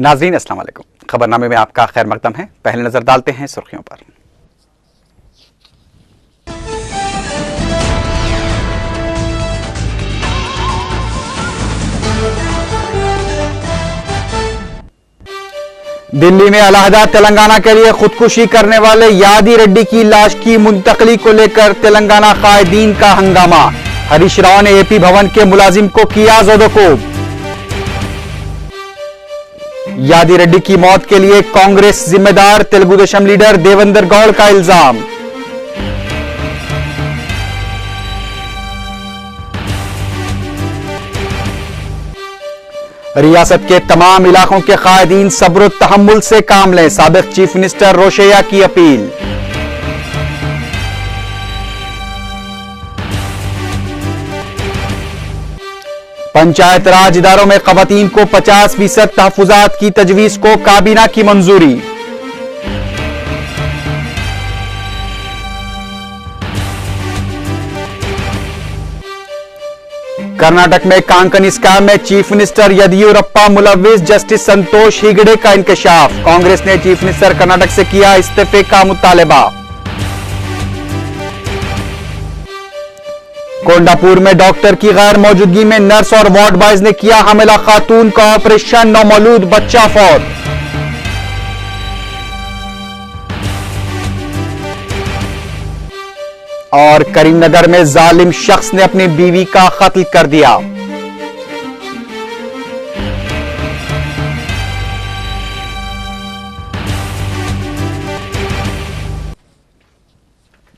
नाज़रीन अस्सलाम वालेकुम। खबरनामे में आपका खैर मकदम है। पहले नजर डालते हैं सुर्खियों पर। दिल्ली में अलहदा तेलंगाना के लिए खुदकुशी करने वाले यादी रेड्डी की लाश की मुंतकली को लेकर तेलंगाना कायदीन का हंगामा। हरीश राव ने एपी भवन के मुलाजिम को किया ज़ोदोकोब। यादी रेड्डी की मौत के लिए कांग्रेस जिम्मेदार, तेलुगु देशम लीडर देवेंद्र गौड़ का इल्जाम। रियासत के तमाम इलाकों के कायदीन सब्र तहम्मुल से काम लें, साबिक चीफ मिनिस्टर रोशैया की अपील। पंचायत राज इदारों में खवातीन को 50% तहफुजात की तजवीज को काबीना की मंजूरी। कर्नाटक में कांकनी स्कैम में चीफ मिनिस्टर येदियुरप्पा मुलव्विस, जस्टिस संतोष हेगड़े का इंकशाफ। कांग्रेस ने चीफ मिनिस्टर कर्नाटक से किया इस्तीफे का मुतालबा। कोंडापुर में डॉक्टर की गैर मौजूदगी में नर्स और वार्ड बॉयज ने किया हामिला खातून का ऑपरेशन, नौमौलूद बच्चा फौत। और करीमनगर में जालिम शख्स ने अपनी बीवी का कत्ल कर दिया।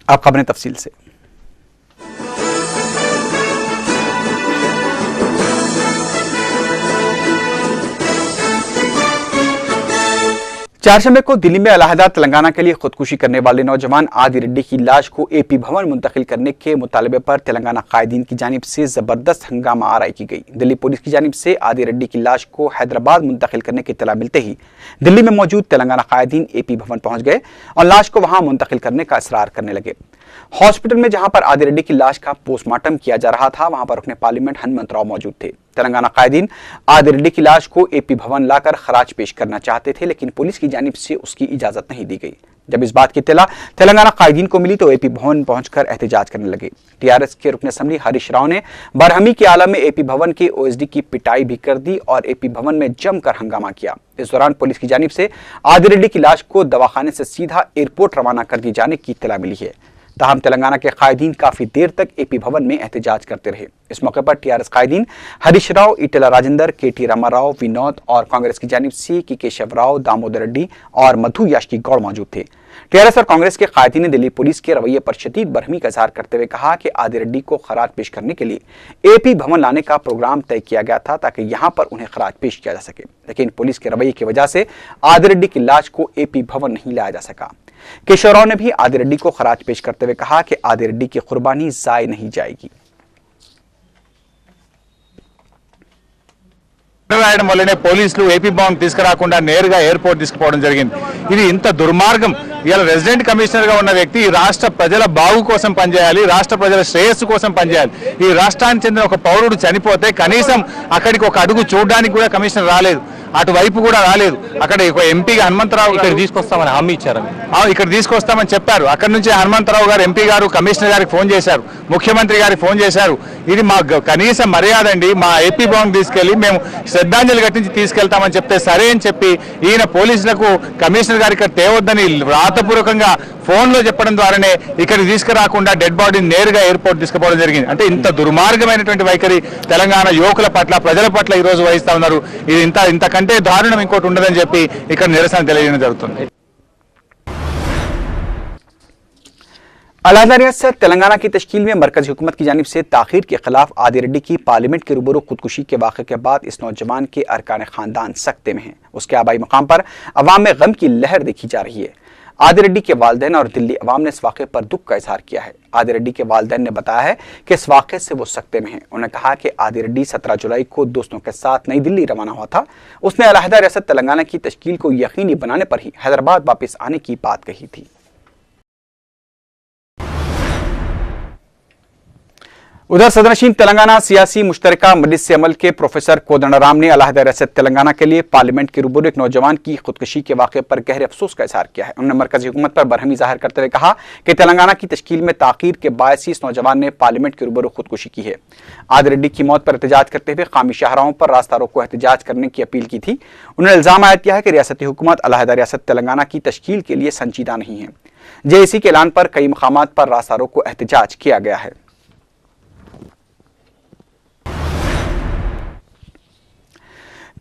अब खबरें तफसील से। चारशंबे को दिल्ली में अलहदा तेलंगाना के लिए खुदकुशी करने वाले नौजवान आदि रेड्डी की लाश को एपी भवन मुंतकिल करने के मुतालबे पर तेलंगाना कायदीन की जानिब से जबरदस्त हंगामा आराई की गई। दिल्ली पुलिस की जानिब से आदि रेड्डी की लाश को हैदराबाद मुंतकिल करने की इत्तला मिलते ही दिल्ली में मौजूद तेलंगाना कायदीन एपी भवन पहुंच गए और लाश को वहां मुंतकिल करने का इसरार करने लगे। हॉस्पिटल में जहां पर आदि रेड्डी की लाश का पोस्टमार्टम किया जा रहा था, वहां पर रुकने पार्लियामेंट हनुमंतराव मौजूद थे। तेलंगाना कायदीन आदि रेड्डी की लाश को एपी भवन लाकर खराज पेश करना चाहते थे, लेकिन पुलिस की जानिब से उसकी इजाजत नहीं दी गई। जब इस बात की इत्तला तेलंगाना कायदीन को मिली तो एपी भवन पहुंचकर एहतजाज करने लगे। टीआरएस के रुकन असेंबली हरीश राव ने बरहमी के आलम में एपी भवन के ओएसडी की पिटाई भी कर दी और एपी भवन में जमकर हंगामा किया। इस दौरान पुलिस की जानिब से आदि रेड्डी की लाश को दवाखाने से सीधा एयरपोर्ट रवाना कर दिए जाने की इत्तला मिली है। ताहम तेलंगाना के कायदीन काफी देर तक एपी भवन में एहतजाज करते रहे। इस मौके पर टीआरएस कायदीन हरीश राव, ईटेला राजेंद्र, केटी रामाराव, विनोद और कांग्रेस की जानिब से के केशव राव, दामोदर रेड्डी और मधु याष्की गौड़ मौजूद थे। टीआरएस और कांग्रेस के कायदीन ने दिल्ली पुलिस के रवैये पर शदीद बरहमी का इजहार करते हुए कहा कि आदि रेड्डी को खराज पेश करने के लिए एपी भवन लाने का प्रोग्राम तय किया गया था ताकि यहां पर उन्हें खराज पेश किया जा सके, लेकिन पुलिस के रवैये की वजह से आदि रेड्डी की लाश को एपी भवन नहीं लाया जा सका। केशव राव ने भी आदि रेड्डी को खराज पेश करते हुए कहा कि आदि रेड्डी की कुर्बानी जाय नहीं जाएगी। రాయడం వల్లనే పోలీసులు ఏపీ భవన్ తీసుకురాకుండా నేరుగా ఎయిర్పోర్ట్ తీసుకుపోవడం జరిగింది। ఇది ఇంత దుర్మార్గం। ఇలా రెసిడెంట్ కమిషనర్ గా ఉన్న వ్యక్తి ఈ రాష్ట్ర ప్రజల బాగు కోసం పనిచేయాలి, రాష్ట్ర ప్రజల శ్రేయస్సు కోసం పనిచేయాలి। ఈ రాష్ట్రానికి చెందిన ఒక పౌరుడు చనిపోతే కనీసం అక్కడికి ఒక అడుగు చూడడానికి కూడా కమిషనర్ రాలేదు, అటువైపు కూడా రాలేదు। అక్కడ ఒక ఎంపీగా హనుమంతరావు ఇక్కడ తీసుకొస్తామని హామీ ఇచ్చారు, ఇక్కడ తీసుకొస్తామని చెప్పారు। అక్కడ నుంచి హనుమంతరావు గారు ఎంపీ గారు కమిషనర్ గారికి ఫోన్ చేశారు, ముఖ్యమంత్రి గారికి ఫోన్ చేశారు। ఇది మా కనీస మర్యాద అండి, మా ఏపీ భవన్ తీసుకెళ్లి మేము శ్రద్ధాంజలి ఘటించి తీసుకెళ్తామని చెప్తే సరే అని చెప్పి ఈయన పోలీసులకు కమిషనర్ గారు ఇక్కడ తేవద్దని రాతపూర్వకంగా ఫోన్ లో చెప్పడం ద్వారానే ఇక్కడికి తీసుకురాకుండా డెడ్ బాడీని నేరుగా ఎయిర్పోర్ట్ తీసుకుపోవడం జరిగింది। అంటే ఇంత దుర్మార్గమైనటువంటి వైఖరి తెలంగాణ యువకుల పట్ల, ప్రజల పట్ల ఈ రోజు వహిస్తా ఉన్నారు। ఇది ఇంతకంటే దారుణం ఇంకోటి ఉండదని చెప్పి ఇక్కడ నిరసన తెలియజేయడం జరుగుతుంది। अलहदा रियासत तेलंगाना की तश्कील में मरकजी हुकूमत की जानिब से ताखीर के खिलाफ आदि रेड्डी की पार्लियामेंट के रूबरू खुदकुशी के वाक़े के बाद इस नौजवान के अरकान खानदान सख्ते में हैं। उसके आबाई मकाम पर अवाम में गम की लहर देखी जा रही है। आदि रेड्डी के वालिदैन और दिल्ली अवाम ने इस वाक़े पर दुख का इजहार किया है। आदि रेड्डी के वालिदैन ने बताया है कि इस वाक़े से वो सख्ते में हैं। उन्होंने कहा कि आदि रेड्डी 17 जुलाई को दोस्तों के साथ नई दिल्ली रवाना हुआ था। उसने अलहदा रियासत तेलंगाना की तश्कील को यकीनी बनाने पर ही हैदराबाद वापस आने की बात कही थी। उधर सदनशीन तेलंगाना सियासी मुश्तरका मजलिस अमल के प्रोफेसर कोदंडराम ने अलहदा रियासत तेलंगाना के लिए पार्लियामेंट के रूबरू एक नौजवान की खुदकुशी के वाक़े पर गहरे अफसोस का इजहार किया है। उन्होंने मरकजी हुकूमत पर बरहमी जाहिर करते हुए कहा कि तेलंगाना की तश्कील में ताखीर के बायस इस नौजवान ने पार्लियामेंट के रूबरू खुदकुशी की है। आदि रेड्डी की मौत पर एहतजाज करते हुए कामी शाहराहों पर रास्ता रोको एहतजाज करने की अपील की थी। उन्होंने इल्जाम आयद किया है कि रियासती हुकूमत अलहदा रियासत तेलंगाना की तश्कील के लिए संजीदा नहीं है। जेएसी के ऐलान पर कई मकामात पर रास्ता रोको एहतजाज किया गया है।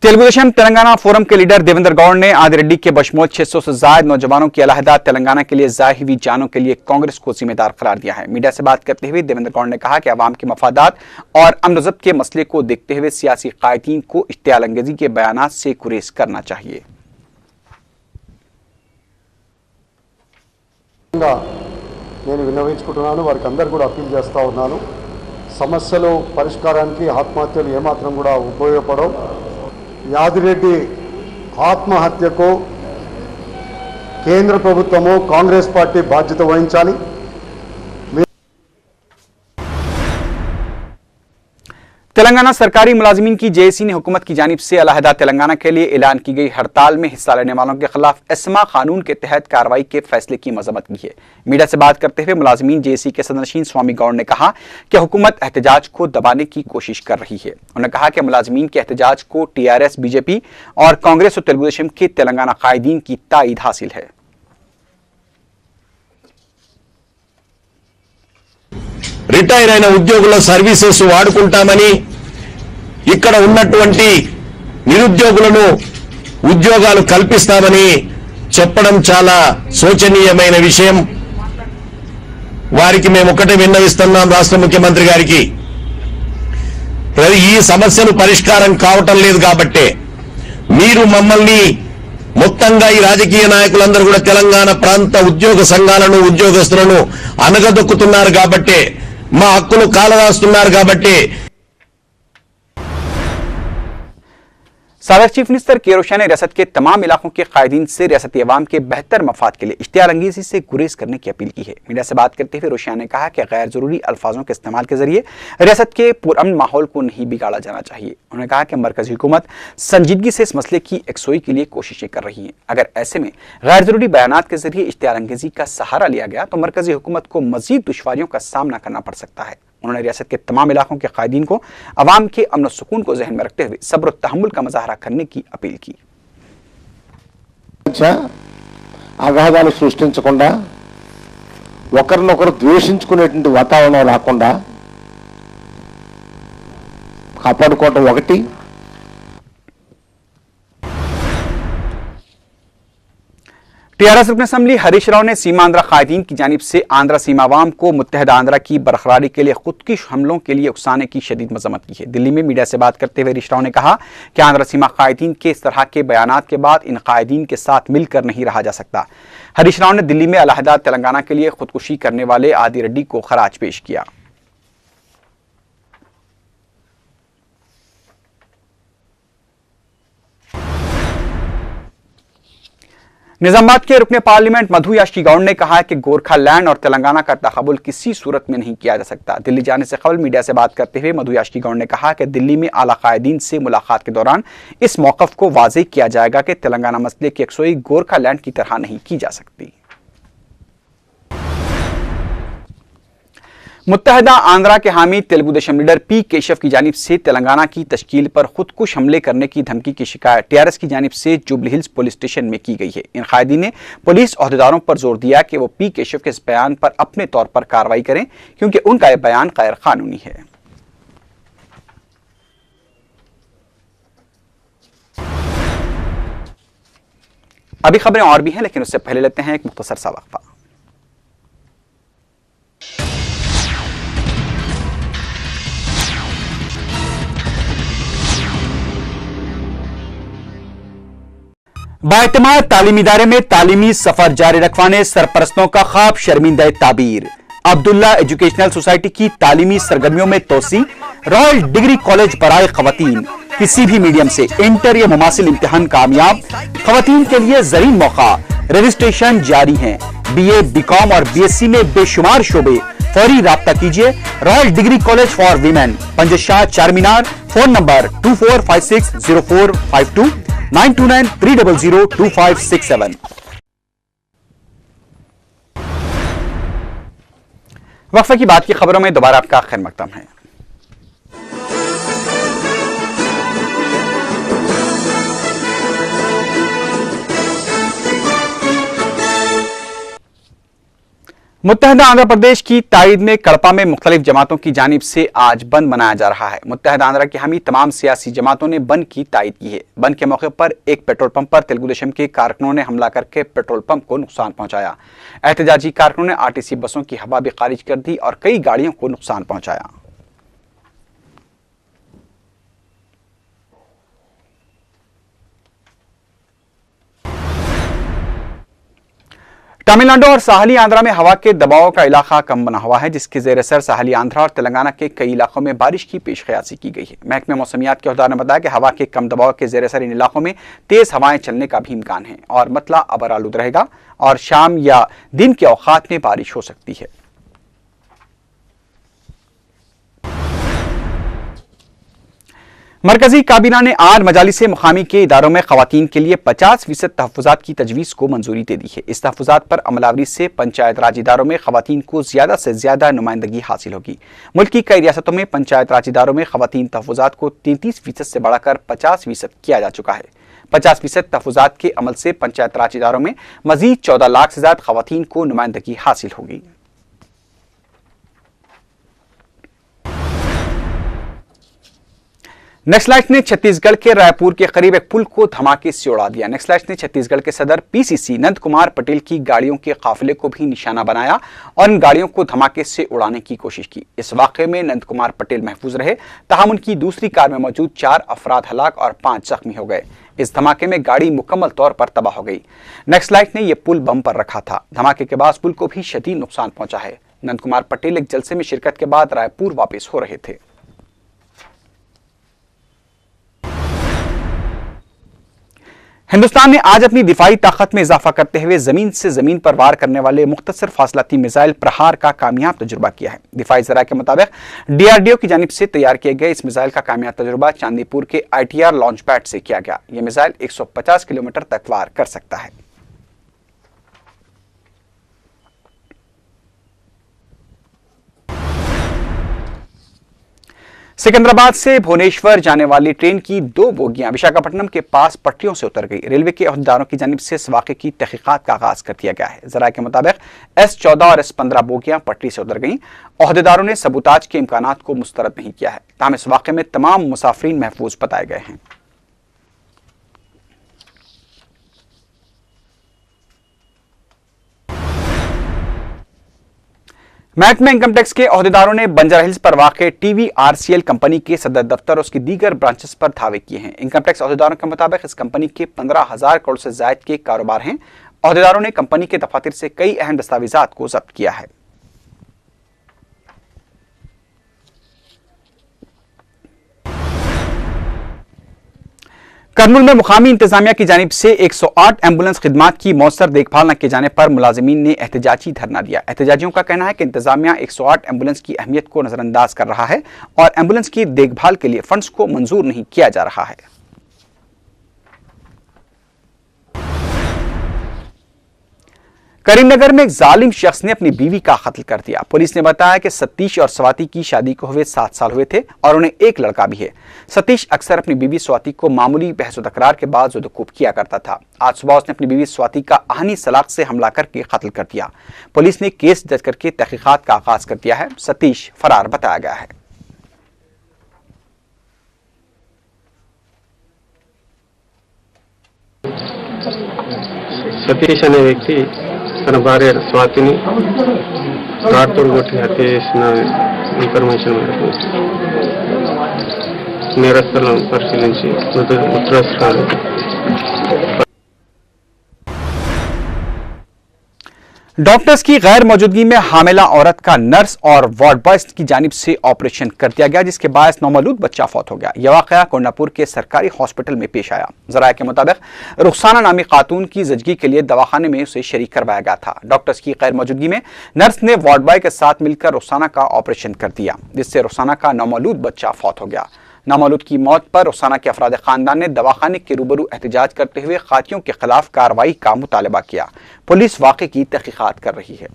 तेलुगुदेशम तेलंगाना फोरम के लीडर देवेंद्र गौड़ ने आदि रेड्डी के बशमूल 600 से ज्यादा नौजवानों की अलहदा तेलंगाना के लिए जाहिर हुई जानों के लिए कांग्रेस को जिम्मेदार करार दिया है। मीडिया से बात करते हुए देवेंद्र गौड़ ने कहा कि अवाम के मफादात और अमन ज़ब्त के मसले को देखते हुए सियासी कायदीन को इश्तियाल अंगेजी के बयानात से गुरेज करना चाहिए। నేను విన్నవించుకుంటున్నాను, వారికి అందరూ కూడా అప్పీల్ చేస్తూ ఉన్నాను. సమస్యలు పరిష్కారానికి ఆత్మహత్యలు ఏమాత్రం కూడా ఉపయోగపడవు. యాదిరెడ్డి ఆత్మహత్యకు కేంద్ర ప్రభుత్వము కాంగ్రెస్ పార్టీ బాధ్యత వహించాలి. तेलंगाना सरकारी मुलाजिमीन की जेएसी ने हुकूमत की जानिब से अलहदा तेलंगाना के लिए ऐलान की गई हड़ताल में हिस्सा लेने वालों के खिलाफ एस्मा कानून के तहत कार्रवाई के फैसले की मजम्मत की है। मीडिया से बात करते हुए मुलाजिमीन जेएसी के सदनशीन स्वामी गौड़ ने कहा कि हुकूमत एहतजाज को दबाने की कोशिश कर रही है। उन्होंने कहा कि मुलाजिमीन के एहतजाज को टीआरएस, बीजेपी और कांग्रेस और तेलुगुदेशम के तेलंगाना कायदीन की तायीद हासिल है। రిటైర్ అయిన ఉద్యోగుల సర్వీసెస్ వాడుకుంటామని ఇక్కడ ఉన్నటువంటి నిరుద్యోగులను ఉద్యోగాలు కల్పిస్తామని చెప్పడం చాలా శోచనీయమైన విషయం. వారికి మేము ఒకటే విన్నవిస్తున్నాం రాష్ట్ర ముఖ్యమంత్రి గారికి, ఈ సమస్యలు పరిష్కారం కావటం లేదు కాబట్టి మీరు మమ్మల్ని మొత్తంగా ఈ రాజకీయ నాయకులందరూ కూడా తెలంగాణ ప్రాంత ఉద్యోగ సంఘాలను ఉద్యోగస్తులను అనగదొక్కుతున్నారు కాబట్టి మా హక్కులు కాలరాస్తున్నారు కాబట్టి साबिक चीफ मिनिस्टर केरोशा ने रियासत के तमाम इलाकों के कायदीन से रियासती अवाम के बेहतर मफाद के लिए इश्तियाल अंगेजी से गुरेज करने की अपील की है। मीडिया से बात करते हुए रोशिया ने कहा कि गैर जरूरी अल्फाजों के इस्तेमाल के जरिए रियासत के पुरअमन माहौल को नहीं बिगाड़ा जाना चाहिए। उन्होंने कहा कि मरकजी हुकूमत संजीदगी से इस मसले की यकसोई के लिए कोशिशें कर रही है। अगर ऐसे में गैर जरूरी बयानात के जरिए इश्तियाल अंगेजी का सहारा लिया गया तो मरकजी हुकूमत को मजीद दुश्वारियों का सामना करना पड़ सकता है। उन्होंने रियासत के तमाम इलाकों के कायदीन को अवाम के अमन सुकून को जहन में रखते हुए सब्र और तहम्मुल का मुजाहरा करने की अपील की। అగాధాలు సృష్టించకుండా ఒకరినొకరు ద్వేషించుకునేటువంటి వాతావరణం రాకుండా కాపాడుకోవడం ఒకటి. टीआरएस रुकन असम्बली हरीश राव ने सीमा आंध्रा कायदीन की जानिब से आंध्रा सीमा अवाम को मुत्तहदा आंध्रा की बरकरारी के लिए खुदकुश हमलों के लिए उकसाने की शदीद मजम्मत की है। दिल्ली में मीडिया से बात करते हुए हरीश राव ने कहा कि आंध्रा सीमा कायदीन के इस तरह के बयानात के बाद इन कायदीन के साथ मिलकर नहीं रहा जा सकता। हरीश राव ने दिल्ली में अलहदा तेलंगाना के लिए खुदकुशी करने वाले आदि रेड्डी को खराज पेश किया। निजामाबाद के रुकने पार्लियामेंट मधु याशी गौड़ ने कहा है कि गोरखालैंड और तेलंगाना का तकबुल किसी सूरत में नहीं किया जा सकता। दिल्ली जाने से कबल मीडिया से बात करते हुए मधु याशी गौड़ ने कहा कि दिल्ली में आला कायदीन से मुलाकात के दौरान इस मौकफ को वाज़ेह किया जाएगा कि तेलंगाना मसले की यकसोई गोरखालैंड की तरह नहीं की जा सकती। मुत्तहदा आंध्रा के हामी तेलुगुदेशम लीडर पी केशव की जानिब से तेलंगाना की तश्कील पर खुदकुश हमले करने की धमकी की शिकायत टीआरएस की जानिब से जुबली हिल्स पुलिस स्टेशन में की गई है। इन कायदीन ने पुलिस अहदेदारों पर जोर दिया कि वो पी केशव के इस बयान पर अपने तौर पर कार्रवाई करें क्योंकि उनका यह बयान गैर कानूनी है। अभी खबरें और भी हैं लेकिन उससे पहले लेते हैं एक मुख्तसर सा वक्फा। बाएतमाद तालीमी इदारे में तालीमी सफर जारी रखवाने सरपरस्तों का ख्वाब शर्मिंदा ताबीर। अब्दुल्ला एजुकेशनल सोसाइटी की तालीमी सरगर्मियों में तोसी। रॉयल डिग्री कॉलेज बराए खवातीन किसी भी मीडियम से इंटर या मुमासिल इम्तिहान कामयाब। खवातीन के लिए जरीन मौका, रजिस्ट्रेशन जारी है। बीए, बीकॉम और बीएससी में बेशुमार शोबे। फौरी राब्ता कीजिए royal degree college for women, Panjshah Charminar. Phone number 24560452 9293002567। वक्फे की बात की खबरों में दोबारा आपका खैर मकदम है। मुत्तहदा आंध्र प्रदेश की ताईद में कड़पा में मुख्तलिफ जमातों की जानिब से आज बंद मनाया जा रहा है। मुत्तहदा आंध्र की हामी तमाम सियासी जमातों ने बंद की ताईद की है। बंद के मौके पर एक पेट्रोल पंप पर तेलुगु देशम के कारकुनों ने हमला करके पेट्रोल पंप को नुकसान पहुंचाया। एहतजाजी कारकुनों ने आरटीसी बसों की हवा भी खारिज कर दी और कई गाड़ियों को नुकसान पहुंचाया। तमिलनाडु और साहली आंध्रा में हवा के दबाव का इलाका कम बना हुआ है, जिसके जेर असर साहली आंध्रा और तेलंगाना के कई इलाकों में बारिश की पेशकयासी की गई है। महकमे मौसमियात के अहदेदार ने बताया कि हवा के कम दबाव के जेर असर इन इलाकों में तेज हवाएं चलने का भी इम्कान है और मतला अबर आलूद रहेगा और शाम या दिन के औकात में बारिश हो सकती है। मरकजी काबीना ने आज मजालिस मुकामी के इदारों में खवातीन के लिए 50% तहफ़्फ़ुज़ात की तजवीज़ को मंजूरी दे दी है। इस तहफ़्फ़ुज़ात पर अमलावरी से पंचायत राज इदारों में खवातीन को ज्यादा से ज्यादा नुमाइंदगी हासिल होगी। मुल्क की कई रियासतों में पंचायत राज इदारों में खवातीन तहफ़्फ़ुज़ात को 33% से बढ़ाकर 50% किया जा चुका है। 50% तहफ़्फ़ुज़ात के अमल से पंचायत राज इदारों में मजीद 14 लाख से ज्यादा खवातीन को नुमाइंदगी हासिल होगी। नक्सलाइट ने छत्तीसगढ़ के रायपुर के करीब एक पुल को धमाके से उड़ा दिया। नक्सलाइट ने छत्तीसगढ़ के सदर पीसीसी नंद कुमार पटेल की गाड़ियों के काफिले को भी निशाना बनाया और इन गाड़ियों को धमाके से उड़ाने की कोशिश की। इस वाकये में नंद कुमार पटेल महफूज रहे, तहम उनकी दूसरी कार में मौजूद 4 अफराद हलाक और 5 जख्मी हो गए। इस धमाके में गाड़ी मुकम्मल तौर पर तबाह हो गई। नक्सलाइट ने यह पुल बम पर रखा था। धमाके के बाद पुल को भी शदीद नुकसान पहुंचा है। नंद कुमार पटेल एक जलसे में शिरकत के बाद रायपुर वापस हो रहे थे। हिंदुस्तान ने आज अपनी दिफाई ताकत में इजाफा करते हुए जमीन से जमीन पर वार करने वाले मुख्तसर फासलाती मिसाइल प्रहार का कामयाब तजुर्बा किया है। दिफाई ज़राए के मुताबिक डीआरडीओ की जानिब से तैयार किए गए इस मिसाइल का कामयाब तजुर्बा चांदीपुर के आईटीआर लॉन्च पैड से किया गया। यह मिसाइल 150 किलोमीटर तक वार कर सकता है। सिकंदराबाद से भुवनेश्वर जाने वाली ट्रेन की 2 बोगियां विशाखापट्टनम के पास पटरियों से उतर गई। रेलवे के अहदेदारों की जानिब से इस वाक़े की तहकीकात का आगाज कर दिया गया है। ज़राए के मुताबिक S14 और S15 बोगियां पटरी से उतर गईं। अहदेदारों ने सबूताज के इम्कानात को मुस्तरद नहीं किया है, ताहम इस वाक़े में तमाम मुसाफिरीन महफूज बताए गए हैं। महकमा इनकम टैक्स के अहदेदारों ने बंजारा हिल्स पर वाक़े TVRCL कंपनी के सदर दफ्तर और उसकी दीगर ब्रांचेस पर धावे किए हैं। इनकम टैक्स अहदेदारों के मुताबिक इस कंपनी के 15,000 करोड़ से ज्यादा के कारोबार हैं। अहदेदारों ने कंपनी के दफातर से कई अहम दस्तावेजात को जब्त किया है। कर्नूल में मुकामी इंतजामिया की जानिब से 108 एम्बुलेंस खिदमात की मौसर देखभाल न किए जाने पर मुलाजिमीन ने एहतजाजी धरना दिया। एहतजाजियों का कहना है कि इंतजामिया 108 एम्बुलेंस की अहमियत को नजरअंदाज कर रहा है और एम्बुलेंस की देखभाल के लिए फंड्स को मंजूर नहीं किया जा रहा है। करीमनगर में एक जालिम शख्स ने अपनी बीवी का कत्ल कर दिया। पुलिस ने बताया कि सतीश और स्वाति की शादी को हुए 7 साल हुए थे और उन्हें एक लड़का भी है। सतीश अक्सर अपनी बीवी स्वाति को मामूली बहस तकरार के बाद ज़ुदूक़ूब किया करता था। आज सुबह उसने अपनी बीवी स्वाति का आहनी सलाख से हमला करके कत्ल कर दिया। पुलिस ने केस दर्ज करके तहकीकात का आगाज कर दिया है। सतीश फरार बताया गया है। సతీష్ అనే వ్యక్తి తన భార్య స్వాతిని రాడ్తో కొట్టి హత్య చేసిన ఇన్ఫర్మేషన్ మేరకు నేరస్థలం పరిశీలించి ముద్రాస్త్రాలు डॉक्टर्स की गैर मौजूदगी में हामिला औरत का नर्स और वार्ड बॉय की जानिब से ऑपरेशन कर दिया गया, जिसके बायस नौमौलूद बच्चा फौत हो गया। यह वाकया कोंडापुर के सरकारी हॉस्पिटल में पेश आया। जराये के मुताबिक रुखसाना नामी खातून की जजगी के लिए दवाखाने में उसे शरीक करवाया गया था। डॉक्टर्स की गैर मौजूदगी में नर्स ने वार्ड बॉय के साथ मिलकर रुखसाना का ऑपरेशन कर दिया, जिससे रुखसाना का नौमौलूद बच्चा फौत हो गया। नामौलूद की मौत पर रुखसाना के अफराद खानदान ने दवाखाने के रूबरू एहतजाज करते हुए खातियों के खिलाफ कार्रवाई का मुतालबा किया। पुलिस वाक़े की तहकीकात कर रही है।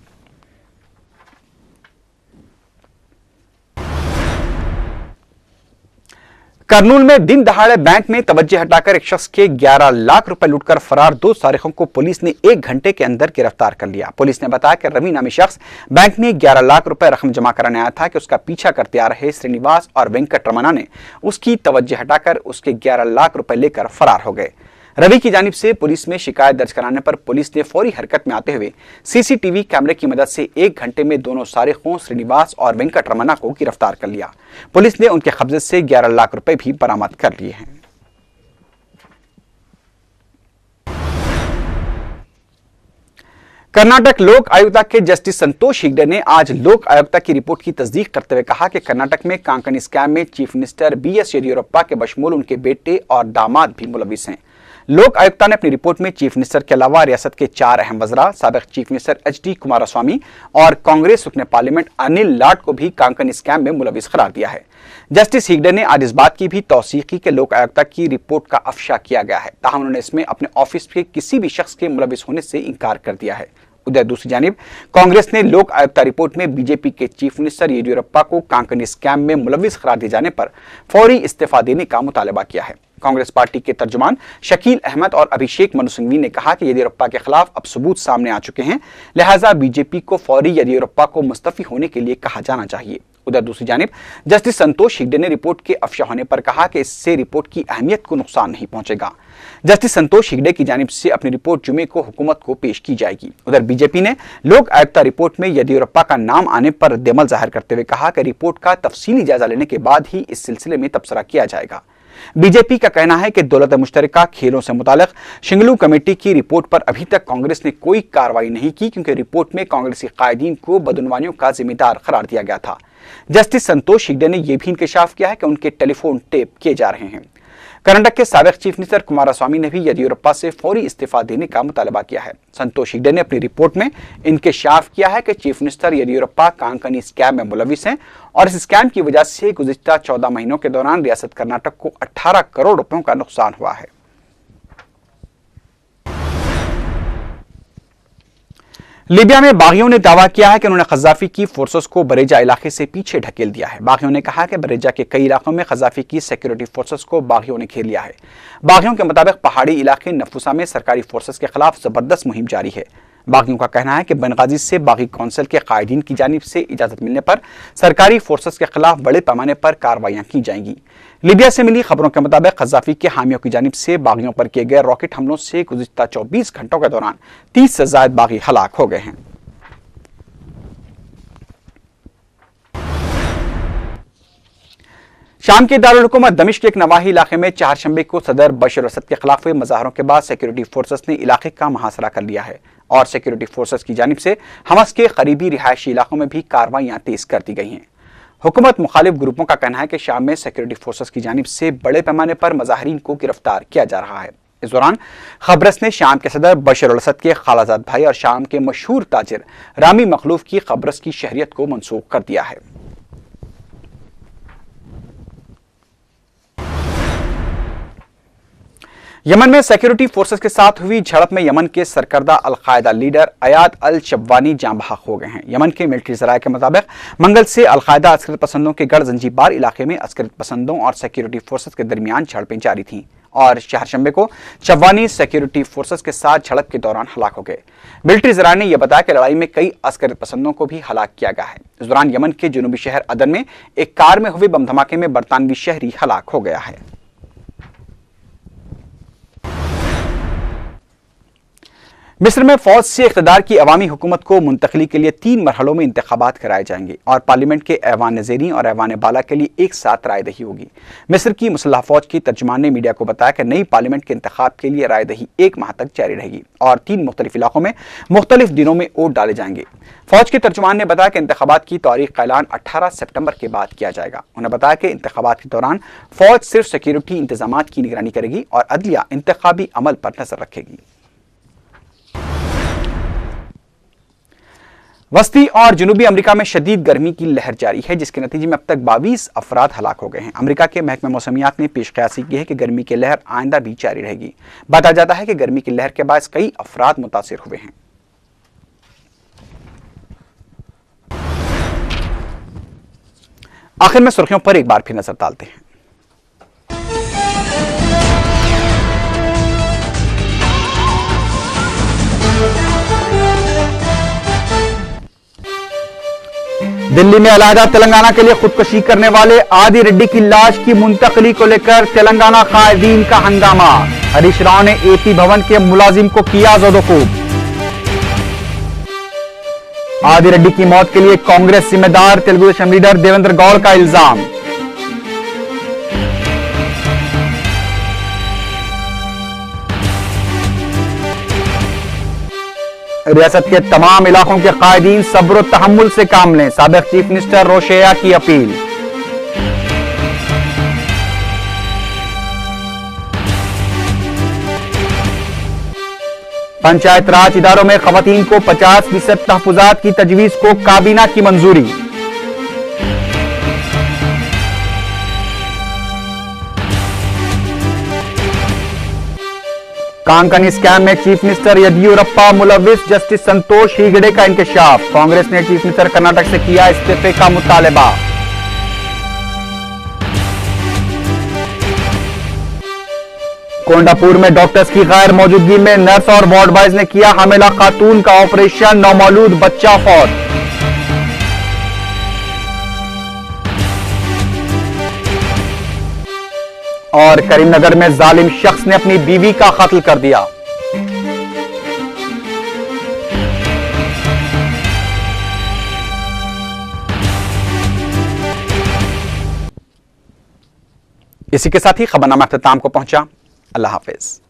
करनूल में दिन दहाड़े बैंक में तवज्जो हटाकर एक शख्स के 11 लाख रुपए लूटकर फरार 2 सारिकों को पुलिस ने 1 घंटे के अंदर गिरफ्तार कर लिया। पुलिस ने बताया कि रवि नामी शख्स बैंक में 11 लाख रुपए रकम जमा कराने आया था कि उसका पीछा करते आ रहे श्रीनिवास और वेंकट रमना ने उसकी तवज्जो हटाकर उसके 11 लाख रुपए लेकर फरार हो गए। रवि की जानिब से पुलिस में शिकायत दर्ज कराने पर पुलिस ने फौरी हरकत में आते हुए सीसीटीवी कैमरे की मदद से 1 घंटे में दोनों सारिकों श्रीनिवास और वेंकट रमना को गिरफ्तार कर लिया। पुलिस ने उनके कब्जे से 11 लाख रुपए भी बरामद कर लिए हैं। कर्नाटक लोक आयुक्ता के जस्टिस संतोष हेगड़े ने आज लोक आयुक्ता की रिपोर्ट की तस्दीक करते हुए कहा कि कर्नाटक में कांकनी स्कैम में चीफ मिनिस्टर बीएस येदियुरप्पा के बशमूल उनके बेटे और दामाद भी मुलविस हैं। लोक आयुक्ता ने अपनी रिपोर्ट में चीफ मिनिस्टर के अलावा रियासत के 4 अहम वज़रा, साबिक चीफ मिनिस्टर एच.डी. कुमारस्वामी और कांग्रेस रुकने पार्लियामेंट अनिल लाड को भी कांकनी स्कैम में मुलविस करार दिया है। जस्टिस हेगड़े ने आज इस बात की भी तौसीक की कि लोक आयुक्ता की रिपोर्ट का अफशा किया गया है, ताहम उन्होंने इसमें अपने ऑफिस के किसी भी शख्स के मुलविस होने से इंकार कर दिया है। उधर दूसरी जानिब कांग्रेस ने लोक आयुक्ता रिपोर्ट में बीजेपी के चीफ मिनिस्टर येदियुरप्पा को कांकनी स्कैम में मुलविस करार दिए जाने पर फौरी इस्तीफा देने का मुतालबा किया है। कांग्रेस पार्टी के तर्जुमान शकील अहमद और अभिषेक मनु सिंघवी ने कहा कि येदियुरप्पा के खिलाफ अब सबूत सामने आ चुके हैं, लिहाजा बीजेपी को फौरी येदियुरप्पा को मुस्तफी होने के लिए कहा जाना चाहिए। उधर दूसरी जानिब जस्टिस संतोष हेगड़े ने रिपोर्ट के अफशा होने पर कहा कि इससे रिपोर्ट की अहमियत को नुकसान नहीं पहुंचेगा। जस्टिस संतोष हेगड़े की जानिब से अपनी रिपोर्ट जुमे को हुकूमत को पेश की जाएगी। उधर बीजेपी ने लोक आयुक्ता रिपोर्ट में येदियुरप्पा का नाम आने पर रद्द-ए-अमल जाहिर करते हुए कहा कि रिपोर्ट का तफसीली जायजा लेने के बाद ही इस सिलसिले में तबसरा किया जाएगा। बीजेपी का कहना है कि दौलत मुश्तरका खेलों से मुताल्लिक शिंगलू कमेटी की रिपोर्ट पर अभी तक कांग्रेस ने कोई कार्रवाई नहीं की, क्योंकि रिपोर्ट में कांग्रेसी कायदीन को बदउनवानियों का जिम्मेदार करार दिया गया था। जस्टिस संतोष हेगड़े ने यह भी इंकशाफ किया है कि उनके टेलीफोन टेप किए जा रहे हैं। कर्नाटक के साबिक चीफ मिनिस्टर कुमारस्वामी ने भी येदियुरप्पा से फौरी इस्तीफा देने का मुतालबा किया है। संतोष हेगड़े ने अपनी रिपोर्ट में इंकशाफ किया है कि चीफ मिनिस्टर येदियुरप्पा कांकनी स्कैम में मुलविस हैं और इस स्कैम की वजह से गुज़िश्ता 14 महीनों के दौरान रियासत कर्नाटक को 18 करोड़ रुपयों का नुकसान हुआ है। लीबिया में बागियों ने दावा किया है कि उन्होंने क़ज़्ज़ाफ़ी की फोर्सेस को बरेजा इलाके से पीछे ढकेल दिया है। बागियों ने कहा कि बरेजा के कई इलाकों में क़ज़्ज़ाफ़ी की सिक्योरिटी फोर्सेस को बागियों ने घेर लिया है। बागियों के मुताबिक पहाड़ी इलाके नफूसा में सरकारी फोर्सेस के खिलाफ जबरदस्त मुहिम जारी है। बागियों का कहना है कि बेनगाजी से बागी कौंसिल के कायदीन की जानिब से इजाजत मिलने पर सरकारी फोर्सेस के खिलाफ बड़े पैमाने पर कार्रवाइयां की जाएंगी। लीबिया से मिली खबरों के मुताबिक क़ज़्ज़ाफ़ी के हामियों की जानिब से बागियों पर किए गए रॉकेट हमलों से गुज़िश्ता 24 घंटों के दौरान 30 से ज़ायद बागी हलाक हो गए हैं। शाम के दारुल हुकूमत दमिश्क के एक नवाही इलाके में चारशंबे को सदर बशर असद के खिलाफ हुए मुजाहरों के बाद सिक्योरिटी फोर्सेस ने इलाके का मुहासरा कर लिया है और सिक्योरिटी फोर्सेस की जानिब से हमस के करीबी रिहायशी इलाकों में भी कार्रवाइयां तेज कर दी गई हैं। हुकूमत मुखालिफ ग्रुपों का कहना है कि शाम में सिक्योरिटी फोर्सेस की जानिब से बड़े पैमाने पर मुजाहिरीन को गिरफ्तार किया जा रहा है। इस दौरान खबरस ने शाम के सदर बशर अल असद के खालाजाद भाई और शाम के मशहूर ताजिर रामी मखलूफ की खबरस की शहरियत को मनसूख कर दिया है। यमन में सिक्योरिटी फोर्सेस के साथ हुई झड़प में यमन के सरकर्दा अल-कायदा लीडर अयाद अल-शब्बानी जाँ बहक हो गए हैं। यमन के मिलिट्री ज़राए के मुताबिक मंगल से अल-कायदा अस्करित पसंदों के गढ़ जंजीबार इलाके में अस्करित पसंदों और सिक्योरिटी फोर्सेस के दरमियान झड़पें जारी थीं और शहरशंबे को शब्बानी सिक्योरिटी फोर्सेस के साथ झड़प के दौरान हलाक हो गए। मिलिट्री ज़राए ने यह बताया कि लड़ाई में कई अस्करित पसंदों को भी हलाक किया गया है। इस दौरान यमन के जनूबी शहर अदन में एक कार में हुए बम धमाके में बरतानवी शहरी हलाक हो गया है। मिस्र में फौज से इख्तिदार की अवामी हुकूमत को मुंतकली के लिए 3 मरहलों में इंतखाबात कराए जाएंगे और पार्लियामेंट के ऐवान नज़ीरीन और ऐवान बाला के लिए एक साथ रायदही होगी। मिस्र की मुसल्लह फौज की तर्जुमान ने मीडिया को बताया कि नई पार्लियामेंट के इंतखाब के लिए रायदही 1 माह तक जारी रहेगी और 3 मुख्तलिफ इलाकों में मुख्तलिफ दिनों में वोट डाले जाएंगे। फौज के तर्जुमान ने बताया कि इंतखाबात की तारीख का ऐलान 18 सितंबर के बाद किया जाएगा। उन्होंने बताया कि इंतखाबात के दौरान फौज सिर्फ सिक्योरिटी इंतजामात की निगरानी करेगी और अदलिया इंतखाबी अमल पर नजर रखेगी। वस्ती और जनूबी अमेरिका में शदीद गर्मी की लहर जारी है, जिसके नतीजे में अब तक 22 अफराद हलाक हो गए हैं। अमेरिका के महकमे मौसमियात ने पेशकयासी की है कि गर्मी की लहर आइंदा भी जारी रहेगी। बताया जाता है कि गर्मी की लहर के बायस कई अफराद मुतासिर हुए हैं। आखिर में सुर्खियों पर एक बार फिर नजर डालते हैं। दिल्ली में अलहदा तेलंगाना के लिए खुदकुशी करने वाले आदि रेड्डी की लाश की मुंतकली को लेकर तेलंगाना कायदीन का हंगामा। हरीश राव ने एपी भवन के मुलाजिम को किया ज़ोदोकूब। आदि रेड्डी की मौत के लिए कांग्रेस जिम्मेदार, तेलुगु देशम लीडर देवेंद्र गौड़ का इल्जाम। रियासत के तमाम इलाकों के कायदीन सब्र और तहम्मुल से काम लें, साबिक चीफ मिनिस्टर रोशेया की अपील। पंचायत राज इदारों में खवातीन को 50% तहफुजात की तजवीज को काबीना की मंजूरी। कांकनी स्कैम में चीफ मिनिस्टर येदियुरप्पा मुलविस, जस्टिस संतोष हेगड़े का इंकशाफ। कांग्रेस ने चीफ मिनिस्टर कर्नाटक से किया इस्तीफे का मुतालबा। कोंडापुर में डॉक्टर्स की गैर मौजूदगी में नर्स और वार्ड बॉयज ने किया हामिला खातून का ऑपरेशन, नौमौलूद बच्चा फौत। और करीमनगर में जालिम शख्स ने अपनी बीवी का कत्ल कर दिया। इसी के साथ ही खबरनामा अख्ताम को पहुंचा। अल्लाह हाफिज।